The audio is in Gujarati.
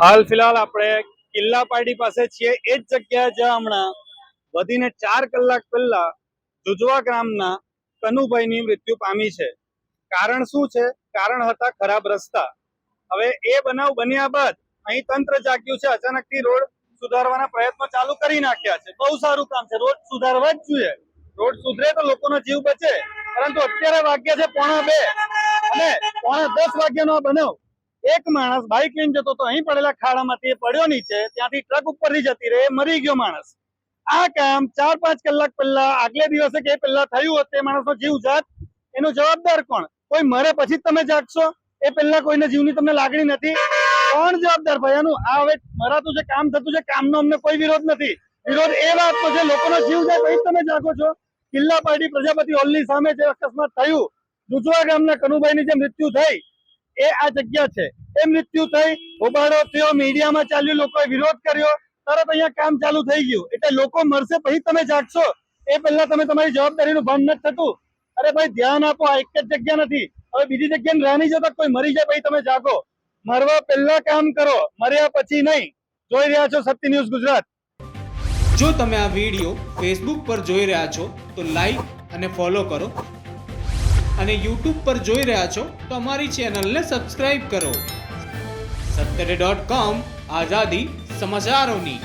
હાલ ફિલહાલ આપણે કિલ્લા પાર્ટી પાસે છીએ. એ જ જગ્યા જ્યાં હમણાં વધીને 4 કલાક પહેલા જુજવા ગામના કનુભાઈની મૃત્યુ પામી છે. કારણ શું છે? કારણ હતા ખરાબ રસ્તા. હવે એ બનાવ બન્યા બાદ અહીં તંત્ર જાગ્યું છે. અચાનકથી રોડ સુધારવાના પ્રયત્નો ચાલુ કરી નાખ્યા છે. બહુ સારું કામ છે, રોડ સુધારવા જ જોઈએ. રોડ સુધરે તો લોકોનો જીવ બચે. પરંતુ અત્યારે વાગ્યા છે 9:45 અને 9:10 વાગ્યાનો આ બનાવ. એક માણસ બાઇક લઈને જતો તો અહીં પડેલા ખાડામાંથી પડ્યો નીચે, ત્યાંથી ટ્રક ઉપરથી જતી રહે, મરી ગયો માણસ. આ કામ 4-5 કલાક પહેલા આગલે દિવસે કે પહેલા થયું હોત, તે માણસનો જીવ જાત, એનો જવાબદાર કોણ? કોઈ મરે પછી તમે જાગશો? એ પહેલા કોઈને જીવની તમને લાગણી નથી? કોણ જવાબદાર ભાઈ આનું? આ હવે મરાતું છે, કામ થતું છે, કામનો અમને કોઈ વિરોધ નથી. વિરોધ એ વાતનો છે લોકોનો જીવ જાય પછી તમે જાગો છો. કિલ્લા પાર્ટી પ્રજાપતિ હોલની સામે જે અકસ્માત થયું, જુજવા ગામના કનુભાઈની જે મૃત્યુ થઈ, એ આ જગ્યા છે. એ મૃત્યુ થઈ, હોબાળો થયો, મીડિયામાં ચાલ્યું, લોકોએ વિરોધ કર્યો, તરત અહીંયા કામ ચાલુ થઈ ગયું. એટલે લોકો મરશે પછી તમે જાગશો? એ પહેલા તમે તમારી જવાબદારીનું ભાન નથી થતું? અરે ભાઈ ધ્યાન આપો, આ એક જ જગ્યા નથી. હવે બીજી જગ્યાએ રાહ નહીં જોતા કોઈ મરી જાય પછી તમે જાગો. મરવા પહેલા કામ કરો, મર્યા પછી નહીં. જોઈ રહ્યા છો સત્ય ન્યૂઝ ગુજરાત. જો તમે આ વિડીયો ફેસબુક પર જોઈ રહ્યા છો તો લાઈક અને ફોલો કરો, અને યુટ્યુબ પર જોઈ રહ્યા છો તો અમારી ચેનલને સબસ્ક્રાઇબ કરો. સત્તરે.com આઝાદી સમાચારોની.